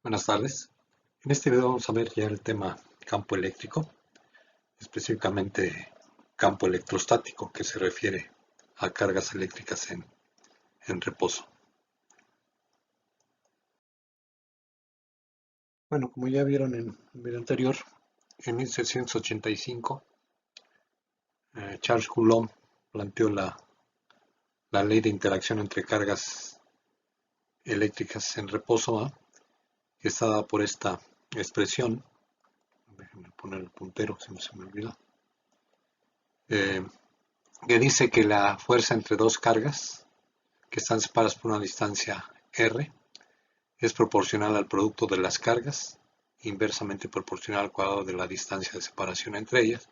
Buenas tardes. En este video vamos a ver ya el tema campo eléctrico, específicamente campo electrostático, que se refiere a cargas eléctricas en reposo. Bueno, como ya vieron en el video anterior, en 1785 Charles Coulomb planteó la ley de interacción entre cargas eléctricas en reposo, que está dada por esta expresión. Déjenme poner el puntero, si no se me olvida. Que dice que la fuerza entre dos cargas que están separadas por una distancia r es proporcional al producto de las cargas, inversamente proporcional al cuadrado de la distancia de separación entre ellas.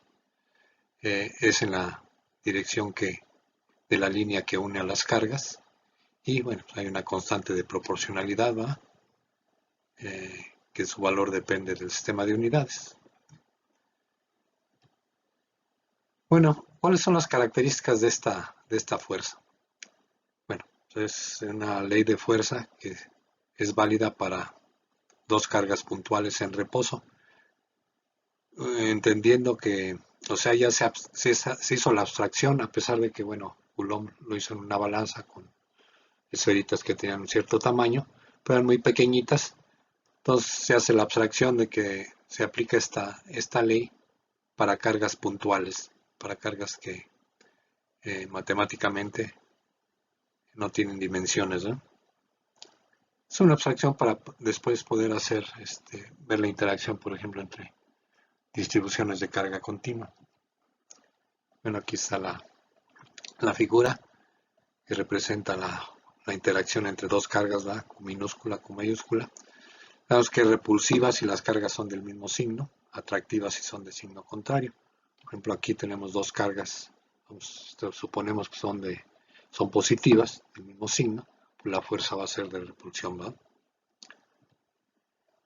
Es en la dirección de la línea que une a las cargas, y bueno, hay una constante de proporcionalidad, que su valor depende del sistema de unidades. Bueno, ¿cuáles son las características de esta fuerza? Bueno, es una ley de fuerza que es válida para dos cargas puntuales en reposo, entendiendo que, o sea, ya se hizo la abstracción, a pesar de que, bueno, Coulomb lo hizo en una balanza con esferitas que tenían un cierto tamaño, pero eran muy pequeñitas. Entonces se hace la abstracción de que se aplica esta ley para cargas puntuales, para cargas que matemáticamente no tienen dimensiones, ¿no? Es una abstracción para después poder hacer, ver la interacción, por ejemplo, entre distribuciones de carga continua. Bueno, aquí está la figura que representa la interacción entre dos cargas, ¿verdad? Q minúscula, Q mayúscula. Vemos que repulsivas si las cargas son del mismo signo, atractivas si son de signo contrario. Por ejemplo, aquí tenemos dos cargas, suponemos que son positivas, del mismo signo, pues la fuerza va a ser de repulsión, ¿verdad?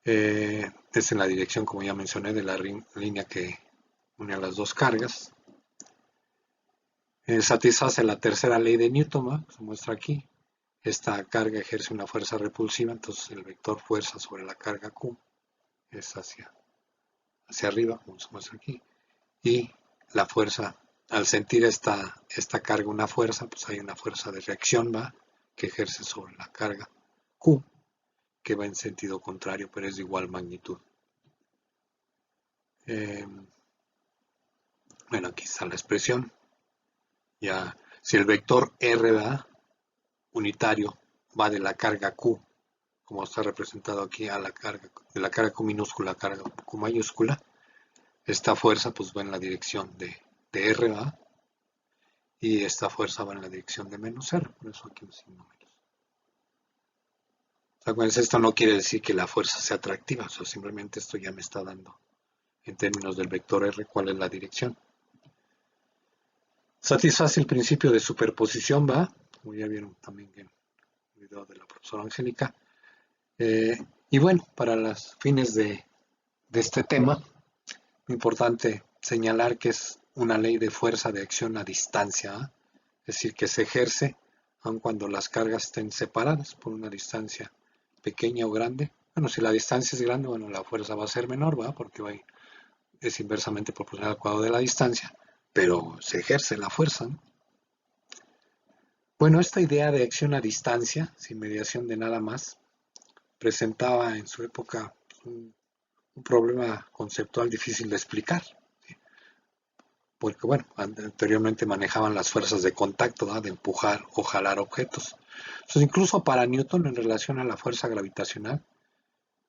Es en la dirección, como ya mencioné, de la línea que une a las dos cargas. Satisface la tercera ley de Newton, ¿va? Se muestra aquí. Esta carga ejerce una fuerza repulsiva, entonces el vector fuerza sobre la carga Q es hacia arriba, como se muestra aquí. Y la fuerza, al sentir esta carga una fuerza, pues hay una fuerza de reacción, ¿va? Que ejerce sobre la carga Q, que va en sentido contrario, pero es de igual magnitud. Bueno, aquí está la expresión. Ya, si el vector R, ¿va? Unitario va de la carga Q, como está representado aquí, a la carga, de la carga Q minúscula a la carga Q mayúscula, esta fuerza pues va en la dirección de R, ¿va? Y esta fuerza va en la dirección de menos R, por eso aquí sin números. O sea, esto no quiere decir que la fuerza sea atractiva, o sea, simplemente esto ya me está dando, en términos del vector R, cuál es la dirección. Satisface el principio de superposición, ¿va? Como ya vieron también en el video de la profesora Angélica. Y bueno, para los fines de este tema, es importante señalar que es una ley de fuerza de acción a distancia, ¿eh? Es decir, que se ejerce aun cuando las cargas estén separadas por una distancia pequeña o grande. Bueno, si la distancia es grande, bueno, la fuerza va a ser menor, ¿va? Porque es inversamente proporcional al cuadrado de la distancia, pero se ejerce la fuerza, ¿no? Bueno, esta idea de acción a distancia, sin mediación de nada más, presentaba en su época un problema conceptual difícil de explicar, ¿sí? Porque bueno, anteriormente manejaban las fuerzas de contacto, ¿no? De empujar o jalar objetos. Entonces, incluso para Newton, en relación a la fuerza gravitacional,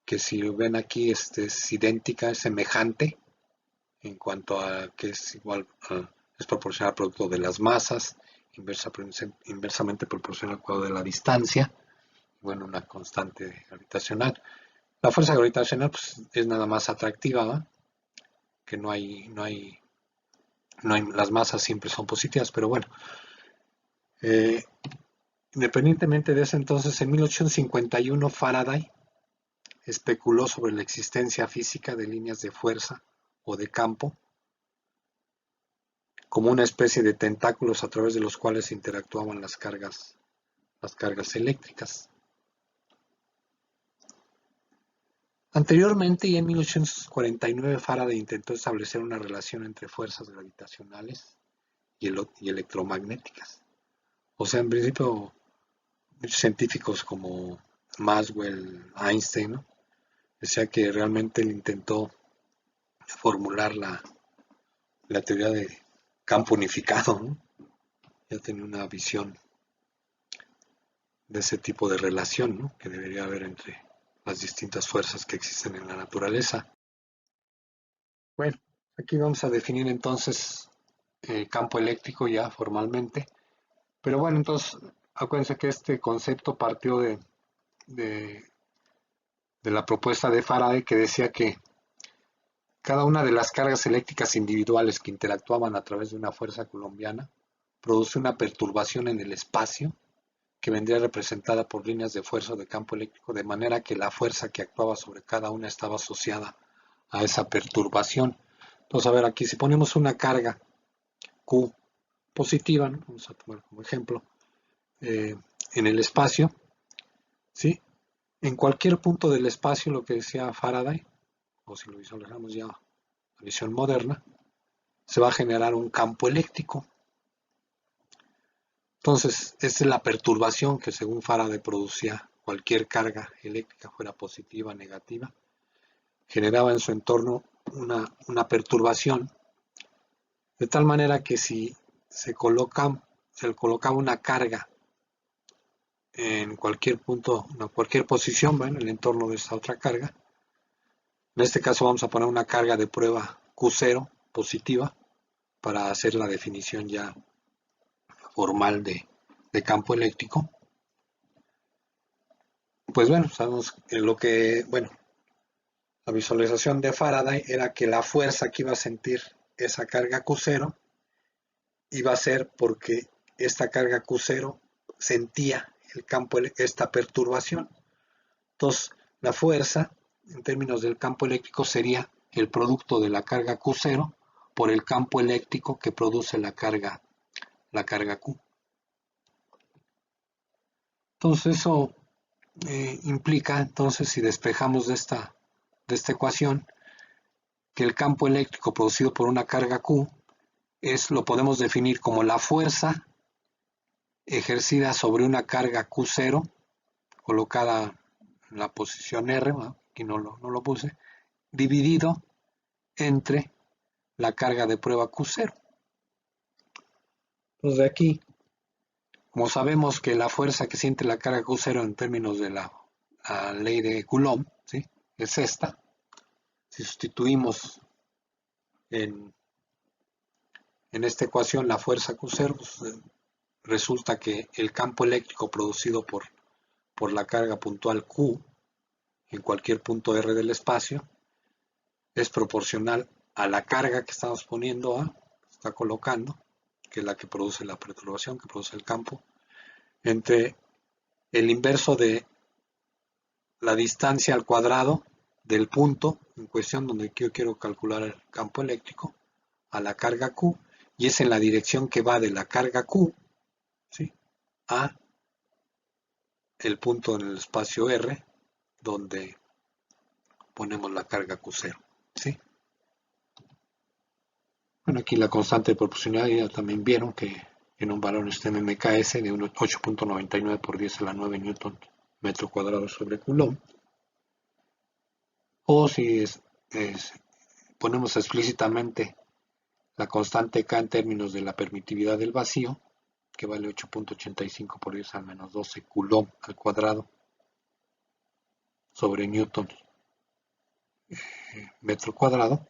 que si ven aquí es idéntica, es semejante en cuanto a que es igual, es proporcional al producto de las masas, inversamente proporcional al cuadrado de la distancia, bueno, una constante gravitacional. La fuerza gravitacional pues, es nada más atractiva, ¿no? Que las masas siempre son positivas, pero bueno. Independientemente de eso, entonces, en 1851 Faraday especuló sobre la existencia física de líneas de fuerza o de campo como una especie de tentáculos a través de los cuales interactuaban las cargas eléctricas. Anteriormente, y en 1849, Faraday intentó establecer una relación entre fuerzas gravitacionales y electromagnéticas. O sea, en principio, muchos científicos como Maxwell, Einstein, ¿no? Decía que realmente él intentó formular la teoría de campo unificado, ¿no? Ya tenía una visión de ese tipo de relación, ¿no? Que debería haber entre las distintas fuerzas que existen en la naturaleza. Bueno, aquí vamos a definir entonces el campo eléctrico ya formalmente. Pero bueno, entonces acuérdense que este concepto partió de, de la propuesta de Faraday, que decía que cada una de las cargas eléctricas individuales que interactuaban a través de una fuerza coulombiana produce una perturbación en el espacio que vendría representada por líneas de fuerza o de campo eléctrico, de manera que la fuerza que actuaba sobre cada una estaba asociada a esa perturbación. Entonces, a ver, aquí si ponemos una carga Q positiva, ¿no? Vamos a tomar como ejemplo, en el espacio, ¿sí? En cualquier punto del espacio, lo que decía Faraday, o si lo visualizamos ya a visión moderna, se va a generar un campo eléctrico. Entonces, esta es la perturbación que según Faraday producía cualquier carga eléctrica, fuera positiva o negativa, generaba en su entorno una perturbación, de tal manera que si se colocaba una carga en cualquier punto, en cualquier posición, en el entorno de esta otra carga, en este caso vamos a poner una carga de prueba Q0 positiva para hacer la definición ya formal de campo eléctrico. Pues bueno, sabemos que la visualización de Faraday era que la fuerza que iba a sentir esa carga Q0 iba a ser porque esta carga Q0 sentía el campo, esta perturbación. Entonces, la fuerza, en términos del campo eléctrico, sería el producto de la carga Q0 por el campo eléctrico que produce la carga Q. Entonces, eso implica, entonces, si despejamos de esta ecuación, que el campo eléctrico producido por una carga Q lo podemos definir como la fuerza ejercida sobre una carga Q0 colocada en la posición R, aquí no lo puse, dividido entre la carga de prueba Q0. Entonces de aquí, como sabemos que la fuerza que siente la carga Q0 en términos de la ley de Coulomb, ¿sí?, es esta. Si sustituimos en esta ecuación la fuerza Q0, pues, resulta que el campo eléctrico producido por la carga puntual Q en cualquier punto R del espacio es proporcional a la carga que estamos poniendo A, está colocando, que es la que produce la perturbación, que produce el campo, entre el inverso de la distancia al cuadrado del punto en cuestión donde yo quiero calcular el campo eléctrico a la carga Q, y es en la dirección que va de la carga Q, ¿sí?, a el punto en el espacio R donde ponemos la carga Q0, ¿sí? Bueno, aquí la constante de proporcionalidad ya también vieron que en un valor en MKS de 8.99 por 10 a la 9 newton metro cuadrado sobre Coulomb. O si ponemos explícitamente la constante K en términos de la permitividad del vacío, que vale 8.85 por 10 al menos 12 Coulomb al cuadrado sobre newton metro cuadrado,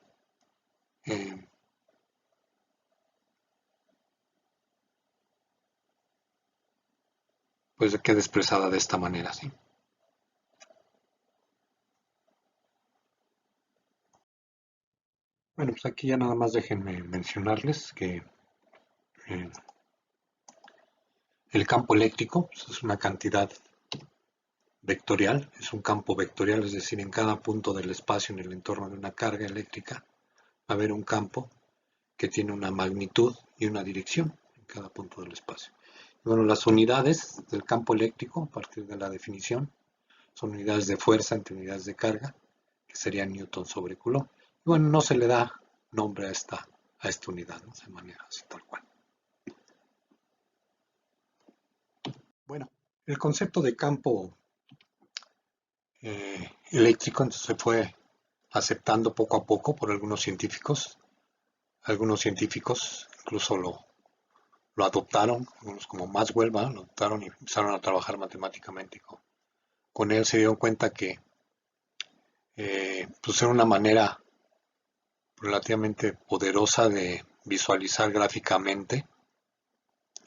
pues queda expresada de esta manera, ¿sí? Bueno, pues aquí ya nada más déjenme mencionarles que eh, el campo eléctrico pues, es una cantidad vectorial, es un campo vectorial, es decir, en cada punto del espacio en el entorno de una carga eléctrica va a haber un campo que tiene una magnitud y una dirección en cada punto del espacio. Y bueno, las unidades del campo eléctrico, a partir de la definición, son unidades de fuerza entre unidades de carga, que sería Newton sobre Coulomb. Y bueno, no se le da nombre a esta unidad, ¿no? Se maneja así tal cual. Bueno, el concepto de campo eléctrico entonces se fue aceptando poco a poco por algunos científicos. Algunos científicos incluso lo adoptaron, algunos como Maxwell, ¿va? Lo adoptaron y empezaron a trabajar matemáticamente con él. Se dieron cuenta que pues era una manera relativamente poderosa de visualizar gráficamente,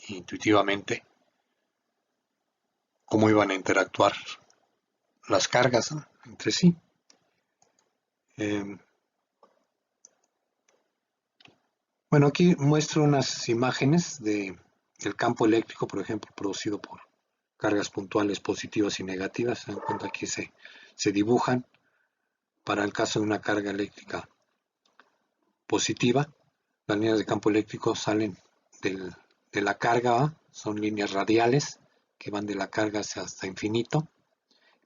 intuitivamente, cómo iban a interactuar las cargas, ¿no? Entre sí. Bueno, aquí muestro unas imágenes del campo eléctrico, por ejemplo, producido por cargas puntuales positivas y negativas. Se dan cuenta que se dibujan. Para el caso de una carga eléctrica positiva, las líneas de campo eléctrico salen de la carga, ¿va? Son líneas radiales que van de la carga hasta infinito.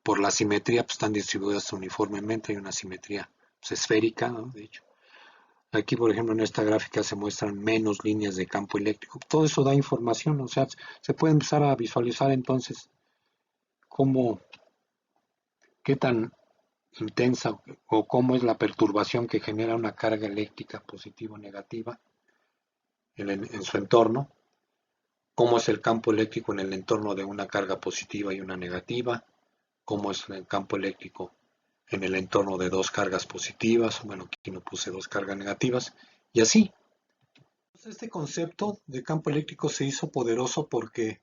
Por la simetría pues, están distribuidas uniformemente, hay una simetría pues, esférica, ¿no? De hecho. Aquí, por ejemplo, en esta gráfica se muestran menos líneas de campo eléctrico. Todo eso da información, o sea, se puede empezar a visualizar entonces qué tan intensa o cómo es la perturbación que genera una carga eléctrica positiva o negativa en su entorno, cómo es el campo eléctrico en el entorno de una carga positiva y una negativa, cómo es el campo eléctrico en el entorno de dos cargas positivas, bueno, aquí no puse dos cargas negativas, y así. Este concepto de campo eléctrico se hizo poderoso porque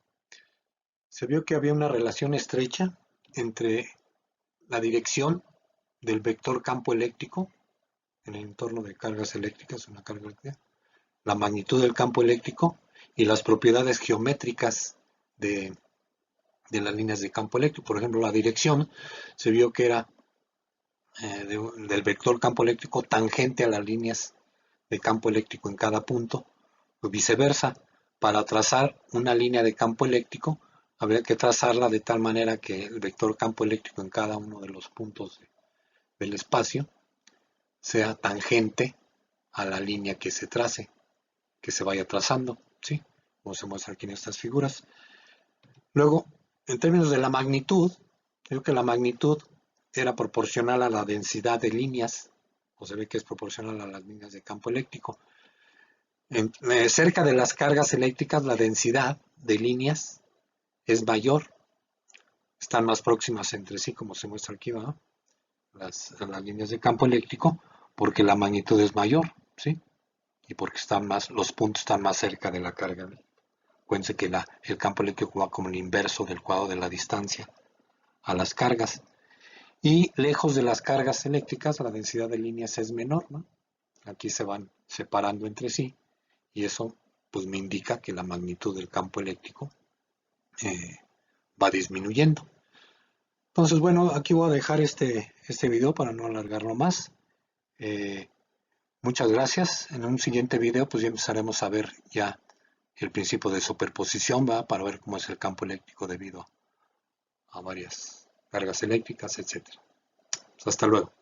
se vio que había una relación estrecha entre la dirección del vector campo eléctrico en el entorno de cargas eléctricas, una carga eléctrica, la magnitud del campo eléctrico y las propiedades geométricas de las líneas de campo eléctrico. Por ejemplo, la dirección se vio que era del vector campo eléctrico tangente a las líneas de campo eléctrico en cada punto, o viceversa. Para trazar una línea de campo eléctrico, habría que trazarla de tal manera que el vector campo eléctrico en cada uno de los puntos del espacio sea tangente a la línea que se trace, que se vaya trazando, ¿sí? Como se muestra aquí en estas figuras. Luego, en términos de la magnitud, digo que la magnitud era proporcional a la densidad de líneas, o se ve que es proporcional a las líneas de campo eléctrico. Cerca de las cargas eléctricas, la densidad de líneas es mayor, están más próximas entre sí, como se muestra aquí, ¿no? Las líneas de campo eléctrico, porque la magnitud es mayor, ¿sí? Y porque los puntos están más cerca de la carga. Acuérdense que el campo eléctrico va como el inverso del cuadro de la distancia a las cargas. Y lejos de las cargas eléctricas, la densidad de líneas es menor, ¿no? Aquí se van separando entre sí y eso pues me indica que la magnitud del campo eléctrico va disminuyendo. Entonces, bueno, aquí voy a dejar este video para no alargarlo más. Muchas gracias. En un siguiente video pues ya empezaremos a ver ya el principio de superposición, ¿va? Para ver cómo es el campo eléctrico debido a varias cargas eléctricas, etc. Hasta luego.